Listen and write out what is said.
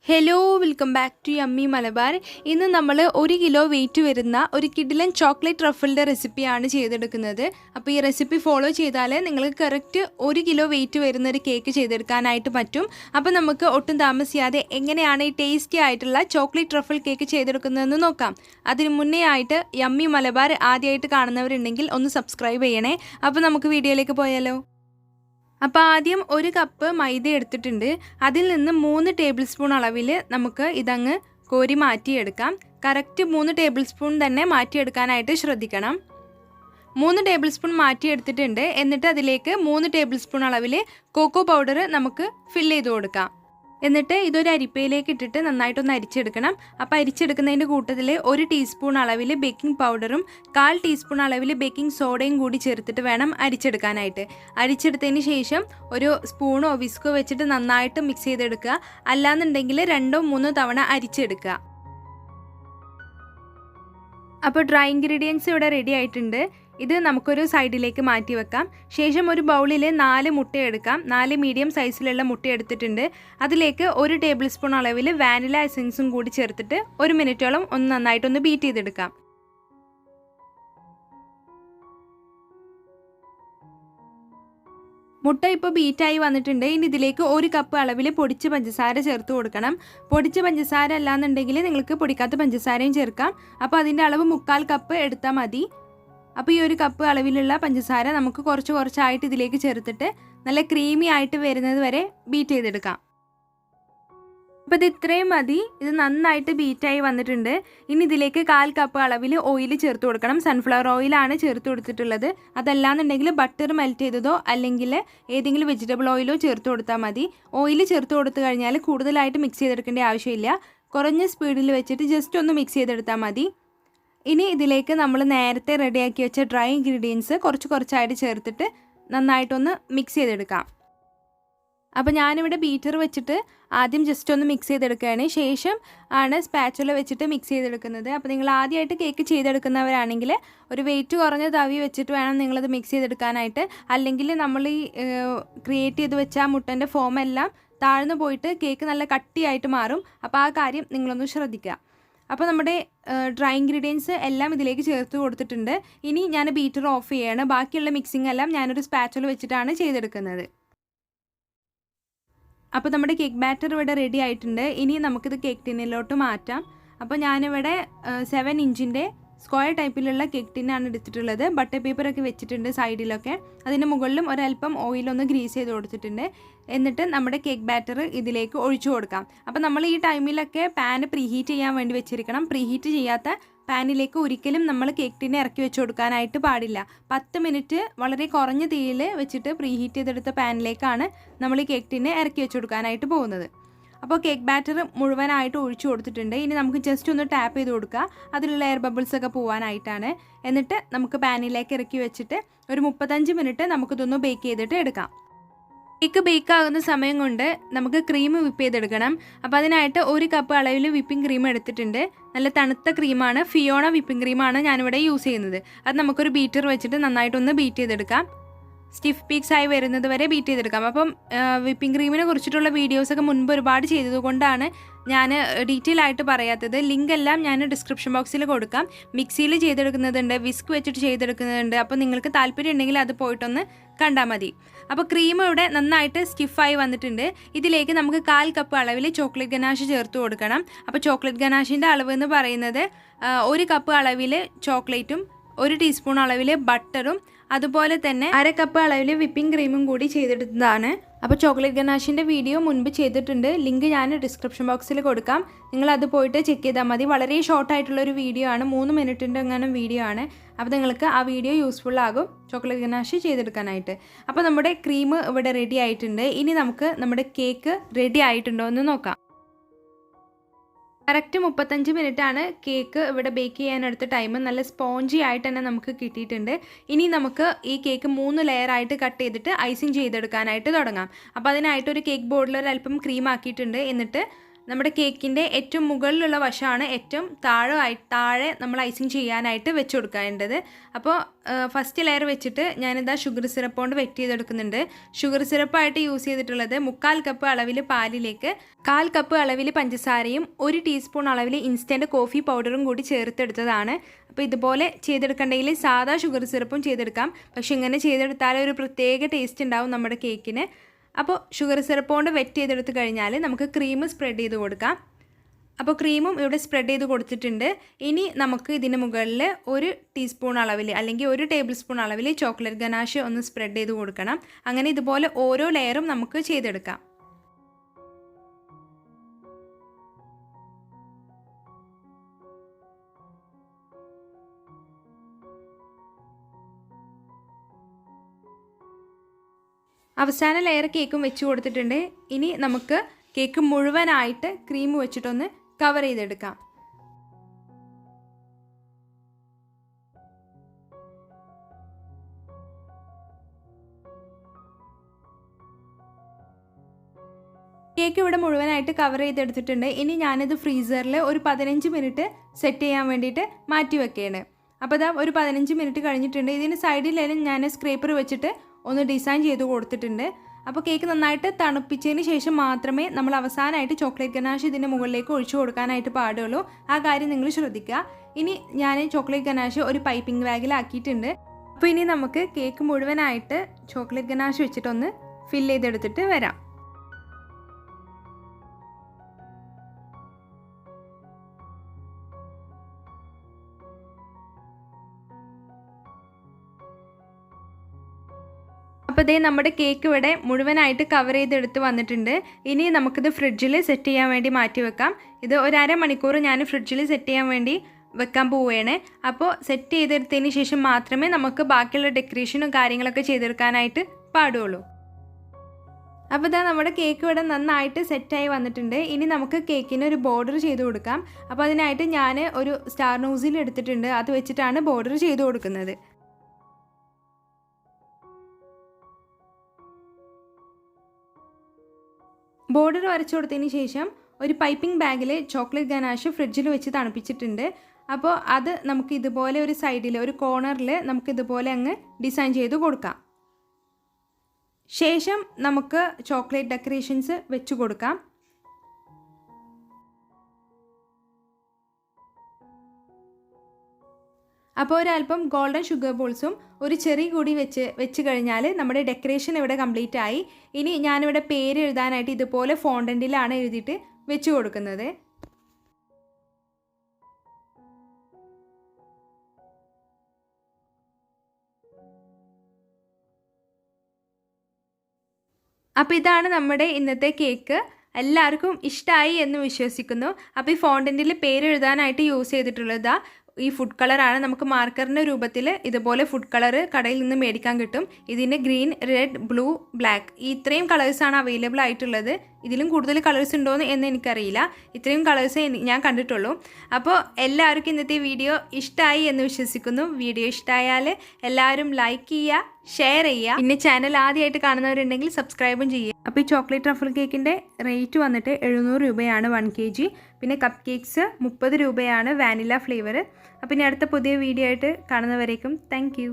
Hello welcome back to yummy Malabar. ഇന്ന് നമ്മൾ 1 kilo weight വരുന്ന ഒരു കിഡിലൻ ചോക്ലേറ്റ് ട്രഫിളിൻ്റെ റെസിപ്പിയാണ് ചെയ്തെടുക്കുന്നത്. അപ്പോൾ ഈ റെസിപ്പി ഫോളോ ചെയ്താൽ നിങ്ങൾക്ക് കറക്റ്റ് 1 കിലോ വെയിറ്റ് വരുന്ന ഒരു കേക്ക് ചെയ്തെടുക്കാനായിട്ട് പറ്റും. അപ്പോൾ നമുക്ക് ഒട്ടും താമസിയാതെ എങ്ങനെയാണ് ഈ ടേസ്റ്റി ആയിട്ടുള്ള ചോക്ലേറ്റ് ട്രഫിൾ കേക്ക് ചെയ്തെടുക്കുന്നതെന്ന് നോക്കാം. അതിന് മുന്നേ ആയിട്ട് യമ്മി മലബാർ ആദ്യമായിട്ട് കാണുന്നവരുണ്ടെങ്കിൽ ഒന്ന് സബ്സ്ക്രൈബ് ചെയ്യണേ. അപ്പോൾ നമുക്ക് വീഡിയോയിലേക്ക് പോയാലോ. അപ്പോൾ ആദ്യം 1 കപ്പ് മൈദ എടുത്തിട്ടുണ്ട്. അതിൽ നിന്ന് 3 ടേബിൾ സ്പൂൺ അളവിൽ നമുക്ക് ഇതങ്ങ് കോരി മാറ്റിയെടുക്കാം. കറക്റ്റ് 3 ടേബിൾ സ്പൂൺ തന്നെ മാറ്റിയെടുക്കാനായിട്ട് ശ്രദ്ധിക്കണം. 3 ടേബിൾ സ്പൂൺ മാറ്റിയെടുത്തിട്ടുണ്ട്. എന്നിട്ട് അതിലേക്ക് 3 ടേബിൾ സ്പൂൺ അളവിൽ കോക്കോ പൗഡർ നമുക്ക് ഫില്ല് ചെയ്ത് കൊടുക്കാം. എന്നിട്ട് ഇതൊരു അരിപ്പയിലേക്ക് ഇട്ടിട്ട് നന്നായിട്ടൊന്ന് അരിച്ചെടുക്കണം. അപ്പോൾ അരിച്ചെടുക്കുന്നതിൻ്റെ കൂട്ടത്തിൽ 1 ടീസ്പൂൺ അളവിൽ ബേക്കിംഗ് പൗഡറും 1/4 ടീസ്പൂൺ അളവിൽ ബേക്കിംഗ് സോഡയും കൂടി ചേർത്തിട്ട് വേണം അരിച്ചെടുക്കാനായിട്ട്. അരിച്ചെടുത്തതിന് ശേഷം ഒരു സ്പൂണോ വിസ്കോ വെച്ചിട്ട് നന്നായിട്ട് മിക്സ് ചെയ്തെടുക്കുക. അല്ലാന്നുണ്ടെങ്കിൽ 2-3 തവണ അരിച്ചെടുക്കുക. അപ്പോൾ ഡ്രൈ ഇൻഗ്രീഡിയൻസ് ഇവിടെ റെഡി ആയിട്ടുണ്ട്. ഇത് നമുക്കൊരു സൈഡിലേക്ക് മാറ്റി വെക്കാം. ശേഷം ഒരു ബൗളിൽ 4 മുട്ട എടുക്കാം. 4 മീഡിയം സൈസിലുള്ള മുട്ട എടുത്തിട്ടുണ്ട്. അതിലേക്ക് 1 ടേബിൾ സ്പൂൺ അളവിൽ വാനില എസൻസും കൂടി ചേർത്തിട്ട് 1 മിനിറ്റോളം ഒന്ന് നന്നായിട്ടൊന്ന് ബീറ്റ് ചെയ്തെടുക്കാം. മുട്ട ഇപ്പോൾ ബീറ്റായി വന്നിട്ടുണ്ട്. ഇനി ഇതിലേക്ക് 1 കപ്പ് അളവിൽ പൊടിച്ച പഞ്ചസാര ചേർത്ത് കൊടുക്കണം. പൊടിച്ച പഞ്ചസാര അല്ലാന്നുണ്ടെങ്കിൽ നിങ്ങൾക്ക് പൊടിക്കാത്ത പഞ്ചസാരയും ചേർക്കാം. അപ്പോൾ അതിൻ്റെ അളവ് 1/4 കപ്പ് എടുത്താൽ മതി. അപ്പോൾ ഈ 1 കപ്പ് അളവിലുള്ള പഞ്ചസാര നമുക്ക് കുറച്ചായിട്ട് ഇതിലേക്ക് ചേർത്തിട്ട് നല്ല ക്രീമി ആയിട്ട് വരുന്നത് വരെ ബീറ്റ് ചെയ്തെടുക്കാം. അപ്പോൾ ഇത് ഇത്രയും മതി. ഇത് നന്നായിട്ട് ബീറ്റായി വന്നിട്ടുണ്ട്. ഇനി ഇതിലേക്ക് 1/4 കപ്പ് അളവിൽ ഓയിൽ ചേർത്ത് കൊടുക്കണം. സൺഫ്ലവർ ഓയിലാണ് ചേർത്ത് കൊടുത്തിട്ടുള്ളത്. അതല്ലാന്നുണ്ടെങ്കിൽ ബട്ടർ മെൽറ്റ് ചെയ്തതോ അല്ലെങ്കിൽ ഏതെങ്കിലും വെജിറ്റബിൾ ഓയിലോ ചേർത്ത് കൊടുത്താൽ മതി. ഓയിൽ ചേർത്ത് കൊടുത്തു കഴിഞ്ഞാൽ കൂടുതലായിട്ട് മിക്സ് ചെയ്തെടുക്കേണ്ട ആവശ്യമില്ല. കുറഞ്ഞ സ്പീഡിൽ വെച്ചിട്ട് ജസ്റ്റ് ഒന്ന് മിക്സ് ചെയ്തെടുത്താൽ മതി. ഇനി ഇതിലേക്ക് നമ്മൾ നേരത്തെ റെഡിയാക്കി വെച്ച ഡ്രൈ ഇൻഗ്രീഡിയൻസ് കുറച്ചായിട്ട് ചേർത്തിട്ട് നന്നായിട്ടൊന്ന് മിക്സ് ചെയ്തെടുക്കാം. അപ്പോൾ ഞാനിവിടെ ബീറ്റർ വെച്ചിട്ട് ആദ്യം ജസ്റ്റ് ഒന്ന് മിക്സ് ചെയ്തെടുക്കുകയാണ്. ശേഷം ആണ് സ്പാച്ചുല വെച്ചിട്ട് മിക്സ് ചെയ്തെടുക്കുന്നത്. അപ്പോൾ നിങ്ങൾ ആദ്യമായിട്ട് കേക്ക് ചെയ്തെടുക്കുന്നവരാണെങ്കിൽ ഒരു വെയിറ്റ് കുറഞ്ഞ തവി വെച്ചിട്ട് വേണം നിങ്ങളത് മിക്സ് ചെയ്തെടുക്കാനായിട്ട്. അല്ലെങ്കിൽ നമ്മൾ ഈ ക്രിയേറ്റ് ചെയ്ത് വെച്ച ആ മുട്ടൻ്റെ ഫോമെല്ലാം താഴ്ന്നു പോയിട്ട് കേക്ക് നല്ല കട്ടിയായിട്ട് മാറും. അപ്പോൾ ആ കാര്യം നിങ്ങളൊന്ന് ശ്രദ്ധിക്കുക. അപ്പോൾ നമ്മുടെ ഡ്രൈ ഇൻഗ്രീഡിയൻസ് എല്ലാം ഇതിലേക്ക് ചേർത്ത് കൊടുത്തിട്ടുണ്ട്. ഇനി ഞാൻ ബീറ്റർ ഓഫ് ചെയ്യാണ്. ബാക്കിയുള്ള മിക്സിംഗ് എല്ലാം ഞാനൊരു സ്പാച്ചുല വെച്ചിട്ടാണ് ചെയ്തെടുക്കുന്നത്. അപ്പോൾ നമ്മുടെ കേക്ക് ബാറ്റർ ഇവിടെ റെഡി ആയിട്ടുണ്ട്. ഇനി നമുക്കിത് കേക്ക് ടിന്നിലോട്ട് മാറ്റാം. അപ്പോൾ ഞാനിവിടെ 7 ഇഞ്ചിൻ്റെ സ്ക്വയർ ടൈപ്പിലുള്ള കേക്ക് ടിന്നാണ് എടുത്തിട്ടുള്ളത്. ബട്ടർ പേപ്പറൊക്കെ വെച്ചിട്ടുണ്ട് സൈഡിലൊക്കെ. അതിൻ്റെ മുകളിലും ഒരല്പം ഓയിലൊന്ന് ഗ്രീസ് ചെയ്ത് കൊടുത്തിട്ടുണ്ട്. എന്നിട്ട് നമ്മുടെ കേക്ക് ബാറ്റർ ഇതിലേക്ക് ഒഴിച്ചു കൊടുക്കാം. അപ്പോൾ നമ്മൾ ഈ ടൈമിലൊക്കെ പാൻ പ്രീഹീറ്റ് ചെയ്യാൻ വേണ്ടി വെച്ചിരിക്കണം. പ്രീഹീറ്റ് ചെയ്യാത്ത പാനിലേക്ക് ഒരിക്കലും നമ്മൾ കേക്ക് ടിന്നെ ഇറക്കി വെച്ച് കൊടുക്കാനായിട്ട് പാടില്ല. 10 മിനിറ്റ് വളരെ കുറഞ്ഞ തീയിൽ വെച്ചിട്ട് പ്രീഹീറ്റ് ചെയ്തെടുത്ത പാനിലേക്കാണ് നമ്മൾ ഈ കേക്ക് ടിന്നെ ഇറക്കി വെച്ച് കൊടുക്കാനായിട്ട് പോകുന്നത്. അപ്പോൾ കേക്ക് ബാറ്റർ മുഴുവനായിട്ട് ഒഴിച്ചു കൊടുത്തിട്ടുണ്ട്. ഇനി നമുക്ക് ജസ്റ്റ് ഒന്ന് ടാപ്പ് ചെയ്ത് കൊടുക്കുക. അതിലുള്ള എയർ ബബിൾസ് ഒക്കെ പോകാനായിട്ടാണ്. എന്നിട്ട് നമുക്ക് പാനിലേക്ക് ഇറക്കി വെച്ചിട്ട് ഒരു 35 മിനിറ്റ് നമുക്കിതൊന്ന് ബേക്ക് ചെയ്തിട്ട് എടുക്കാം. കേക്ക് ബേക്ക് ആകുന്ന സമയം കൊണ്ട് നമുക്ക് ക്രീം വിപ്പ് ചെയ്തെടുക്കണം. അപ്പോൾ അതിനായിട്ട് 1 കപ്പ് അളവിൽ വിപ്പിംഗ് ക്രീം എടുത്തിട്ടുണ്ട്. നല്ല തണുത്ത ക്രീമാണ്. ഫിയോണ വിപ്പിംഗ് ക്രീമാണ് ഞാനിവിടെ യൂസ് ചെയ്യുന്നത്. അത് നമുക്കൊരു ബീറ്റർ വെച്ചിട്ട് നന്നായിട്ടൊന്ന് ബീറ്റ് ചെയ്തെടുക്കാം. സ്റ്റിഫ് പീക്സ് ആയി വരുന്നത് വരെ ബീറ്റ് ചെയ്തെടുക്കാം. അപ്പം വിപ്പിംഗ് ക്രീമിനെ കുറിച്ചിട്ടുള്ള വീഡിയോസൊക്കെ മുൻപ് ഒരുപാട് ചെയ്തതുകൊണ്ടാണ് ഞാൻ ഡീറ്റെയിൽ ആയിട്ട് പറയാത്തത്. ലിങ്ക് എല്ലാം ഞാൻ ഡിസ്ക്രിപ്ഷൻ ബോക്സിൽ കൊടുക്കാം. മിക്സിയിൽ ചെയ്തെടുക്കുന്നതുണ്ട്, വിസ്ക് വെച്ചിട്ട് ചെയ്തെടുക്കുന്നതുണ്ട്. അപ്പോൾ നിങ്ങൾക്ക് താല്പര്യം ഉണ്ടെങ്കിൽ അത് പോയിട്ടൊന്ന് കണ്ടാൽ മതി. അപ്പോൾ ക്രീം ഇവിടെ നന്നായിട്ട് സ്റ്റിഫായി വന്നിട്ടുണ്ട്. ഇതിലേക്ക് നമുക്ക് 1/4 കപ്പ് അളവിൽ ചോക്ലേറ്റ് ഗനാഷ് ചേർത്ത് കൊടുക്കണം. അപ്പോൾ ചോക്ലേറ്റ് ഗനാഷിൻ്റെ അളവ് എന്ന് പറയുന്നത് 1 കപ്പ് അളവിൽ ചോക്ലേറ്റും 1 ടീസ്പൂൺ അളവിൽ ബട്ടറും അതുപോലെ തന്നെ 1/2 കപ്പ് അളവിൽ വിപ്പിംഗ് ക്രീമും കൂടി ചെയ്തെടുത്തതാണ്. അപ്പോൾ ചോക്ലേറ്റ് ഗനാഷിൻ്റെ വീഡിയോ മുൻപ് ചെയ്തിട്ടുണ്ട്. ലിങ്ക് ഞാൻ ഡിസ്ക്രിപ്ഷൻ ബോക്സിൽ കൊടുക്കാം. നിങ്ങളത് പോയിട്ട് ചെക്ക് ചെയ്താൽ മതി. വളരെ ഷോർട്ടായിട്ടുള്ളൊരു വീഡിയോ ആണ്. 3 മിനിറ്റിൻ്റെ അങ്ങനെ വീഡിയോ ആണ്. അപ്പോൾ നിങ്ങൾക്ക് ആ വീഡിയോ യൂസ്ഫുൾ ആകും ചോക്ലേറ്റ് ഗനാഷ് ചെയ്തെടുക്കാനായിട്ട്. അപ്പോൾ നമ്മുടെ ക്രീം ഇവിടെ റെഡി ആയിട്ടുണ്ട്. ഇനി നമുക്ക് നമ്മുടെ കേക്ക് റെഡി ആയിട്ടുണ്ടോ എന്ന് നോക്കാം. കറക്റ്റ് 35 മിനിറ്റാണ് കേക്ക് ഇവിടെ ബേക്ക് ചെയ്യാനെടുത്ത ടൈം. നല്ല സ്പോഞ്ചി ആയിട്ട് തന്നെ നമുക്ക് കിട്ടിയിട്ടുണ്ട്. ഇനി നമുക്ക് ഈ കേക്ക് 3 ലെയറായിട്ട് കട്ട് ചെയ്തിട്ട് ഐസിങ് ചെയ്തെടുക്കാനായിട്ട് തുടങ്ങാം. അപ്പോൾ അതിനായിട്ടൊരു കേക്ക് ബോർഡിൽ ഒരല്പം ക്രീം ആക്കിയിട്ടുണ്ട്. എന്നിട്ട് നമ്മുടെ കേക്കിൻ്റെ ഏറ്റവും മുകളിലുള്ള വശമാണ് ഏറ്റവും താഴെ നമ്മൾ ഐസിങ് ചെയ്യാനായിട്ട് വെച്ച് കൊടുക്കേണ്ടത്. അപ്പോൾ ഫസ്റ്റ് ലെയർ വെച്ചിട്ട് ഞാനിതാ ഷുഗർ സിറപ്പ് കൊണ്ട് വെറ്റ് ചെയ്തെടുക്കുന്നുണ്ട്. ഷുഗർ സിറപ്പായിട്ട് യൂസ് ചെയ്തിട്ടുള്ളത് 3/4 കപ്പ് അളവിൽ പാലിലേക്ക് 1/4 കപ്പ് അളവിൽ പഞ്ചസാരയും 1 ടീസ്പൂൺ അളവിൽ ഇൻസ്റ്റൻറ്റ് കോഫി പൗഡറും കൂടി ചേർത്തെടുത്തതാണ്. അപ്പോൾ ഇതുപോലെ ചെയ്തെടുക്കണമെങ്കിൽ സാധാ ഷുഗർ സിറപ്പും ചെയ്തെടുക്കാം. പക്ഷെ ഇങ്ങനെ ചെയ്തെടുത്താൽ ഒരു പ്രത്യേക ടേസ്റ്റ് ഉണ്ടാവും നമ്മുടെ കേക്കിന്. അപ്പോൾ ഷുഗർ സിറപ്പ് കൊണ്ട് വെറ്റ് ചെയ്തെടുത്ത് കഴിഞ്ഞാൽ നമുക്ക് ക്രീം സ്പ്രെഡ് ചെയ്ത് കൊടുക്കാം. അപ്പോൾ ക്രീമും ഇവിടെ സ്പ്രെഡ് ചെയ്ത് കൊടുത്തിട്ടുണ്ട്. ഇനി നമുക്ക് ഇതിന് മുകളിൽ 1 ടീസ്പൂൺ അളവിൽ അല്ലെങ്കിൽ 1 ടേബിൾ സ്പൂൺ അളവിൽ ചോക്ലേറ്റ് ഗനാഷ് ഒന്ന് സ്പ്രെഡ് ചെയ്ത് കൊടുക്കണം. അങ്ങനെ ഇതുപോലെ ഓരോ ലെയറും നമുക്ക് ചെയ്തെടുക്കാം. അവസാന ലെയർ കേക്കും വെച്ച് കൊടുത്തിട്ടുണ്ട്. ഇനി നമുക്ക് കേക്ക് മുഴുവനായിട്ട് ക്രീം വെച്ചിട്ടൊന്ന് കവർ ചെയ്തെടുക്കാം. കേക്ക് ഇവിടെ മുഴുവനായിട്ട് കവർ ചെയ്തെടുത്തിട്ടുണ്ട്. ഇനി ഞാനിത് ഫ്രീസറിൽ ഒരു 15 മിനിറ്റ് സെറ്റ് ചെയ്യാൻ വേണ്ടിയിട്ട് മാറ്റി വെക്കുകയാണ്. അപ്പോൾ ഇതാ ഒരു 15 മിനിറ്റ് കഴിഞ്ഞിട്ടുണ്ട്. ഇതിന് സൈഡിലെല്ലാം ഞാൻ സ്ക്രേപ്പർ വെച്ചിട്ട് ഒന്ന് ഡിസൈൻ ചെയ്ത് കൊടുത്തിട്ടുണ്ട്. അപ്പോൾ കേക്ക് നന്നായിട്ട് തണുപ്പിച്ചതിന് ശേഷം മാത്രമേ നമ്മൾ അവസാനമായിട്ട് ചോക്ലേറ്റ് ഗനാഷ് ഇതിൻ്റെ മുകളിലേക്ക് ഒഴിച്ചു കൊടുക്കാനായിട്ട് പാടുള്ളൂ. ആ കാര്യം നിങ്ങൾ ശ്രദ്ധിക്കുക. ഇനി ഞാൻ ചോക്ലേറ്റ് ഗനാഷ് ഒരു പൈപ്പിംഗ് ബാഗിലാക്കിയിട്ടുണ്ട്. അപ്പോൾ ഇനി നമുക്ക് കേക്ക് മുഴുവനായിട്ട് ചോക്ലേറ്റ് ഗനാഷ് വെച്ചിട്ടൊന്ന് ഫില്ല് ചെയ്തെടുത്തിട്ട് വരാം. അപ്പോൾ ഇതേ നമ്മുടെ കേക്ക് ഇവിടെ മുഴുവനായിട്ട് കവർ ചെയ്തെടുത്ത് വന്നിട്ടുണ്ട്. ഇനി നമുക്കിത് ഫ്രിഡ്ജിൽ സെറ്റ് ചെയ്യാൻ വേണ്ടി മാറ്റി വെക്കാം. ഇത് ഒരു അരമണിക്കൂർ ഞാൻ ഫ്രിഡ്ജിൽ സെറ്റ് ചെയ്യാൻ വേണ്ടി വെക്കാൻ പോവുകയാണ്. അപ്പോൾ സെറ്റ് ചെയ്തെടുത്തതിന് ശേഷം മാത്രമേ നമുക്ക് ബാക്കിയുള്ള ഡെക്കറേഷനും കാര്യങ്ങളൊക്കെ ചെയ്തെടുക്കാനായിട്ട് പാടുള്ളൂ. അപ്പോൾ ഇതാ നമ്മുടെ കേക്ക് ഇവിടെ നന്നായിട്ട് സെറ്റായി വന്നിട്ടുണ്ട്. ഇനി നമുക്ക് കേക്കിന് ഒരു ബോർഡർ ചെയ്ത് കൊടുക്കാം. അപ്പോൾ അതിനായിട്ട് ഞാൻ ഒരു സ്റ്റാർ നോസിൽ എടുത്തിട്ടുണ്ട്. അത് വെച്ചിട്ടാണ് ബോർഡർ ചെയ്ത് കൊടുക്കുന്നത്. ബോർഡർ വരച്ചു കൊടുത്തതിന് ശേഷം ഒരു പൈപ്പിംഗ് ബാഗിൽ ചോക്ലേറ്റ് ഗനാഷ് ഫ്രിഡ്ജിൽ വെച്ച് തണുപ്പിച്ചിട്ടുണ്ട്. അപ്പോൾ അത് നമുക്ക് ഇതുപോലെ ഒരു സൈഡിൽ ഒരു കോർണറിൽ നമുക്ക് ഇതുപോലെ അങ്ങ് ഡിസൈൻ ചെയ്ത് കൊടുക്കാം. ശേഷം നമുക്ക് ചോക്ലേറ്റ് ഡെക്കറേഷൻസ് വെച്ച് കൊടുക്കാം. അപ്പോൾ ഒരല്പം ഗോൾഡൻ ഷുഗർ ബോൾസും ഒരു ചെറി കൂടി വെച്ച് കഴിഞ്ഞാൽ നമ്മുടെ ഡെക്കറേഷൻ ഇവിടെ കംപ്ലീറ്റ് ആയി. ഇനി ഞാനിവിടെ പേര് എഴുതാനായിട്ട് ഇതുപോലെ ഫോണ്ടൻറ്റിലാണ് എഴുതിയിട്ട് വെച്ച് കൊടുക്കുന്നത്. അപ്പോൾ ഇതാണ് നമ്മുടെ ഇന്നത്തെ കേക്ക്. എല്ലാവർക്കും ഇഷ്ടമായി എന്ന് വിശ്വസിക്കുന്നു. അപ്പോൾ ഈ ഫോണ്ടൻറ്റിൽ പേര് എഴുതാനായിട്ട് യൂസ് ചെയ്തിട്ടുള്ളത് ഈ ഫുഡ് കളറാണ്. നമുക്ക് മാർക്കറിൻ്റെ രൂപത്തിൽ ഇതുപോലെ ഫുഡ് കളർ കടയിൽ നിന്ന് മേടിക്കാൻ കിട്ടും. ഇതിന് ഗ്രീൻ, റെഡ്, ബ്ലൂ, ബ്ലാക്ക് ഈ ഇത്രയും കളേഴ്സാണ് അവൈലബിൾ ആയിട്ടുള്ളത്. ഇതിലും കൂടുതൽ കളേഴ്സ് ഉണ്ടോയെന്ന് എനിക്കറിയില്ല. ഇത്രയും കളേഴ്സേ ഞാൻ കണ്ടിട്ടുള്ളൂ. അപ്പോൾ എല്ലാവർക്കും ഇന്നത്തെ വീഡിയോ ഇഷ്ടമായി എന്ന് വിശ്വസിക്കുന്നു. വീഡിയോ ഇഷ്ടമായാൽ എല്ലാവരും ലൈക്ക് ചെയ്യുക, ഷെയർ ചെയ്യുക. പിന്നെ ചാനൽ ആദ്യമായിട്ട് കാണുന്നവരുണ്ടെങ്കിൽ സബ്സ്ക്രൈബും ചെയ്യുക. അപ്പോൾ ഈ ചോക്ലേറ്റ് ട്രഫിൾ കേക്കിൻ്റെ റേറ്റ് വന്നിട്ട് 700 രൂപയാണ് 1 kg. പിന്നെ കപ്പ് കേക്ക്സ് 30 രൂപയാണ് വാനില ഫ്ലേവർ. അപ്പോൾ ഇനി അടുത്ത പുതിയ വീഡിയോ ആയിട്ട് കാണുന്നവരേക്കും താങ്ക് യു.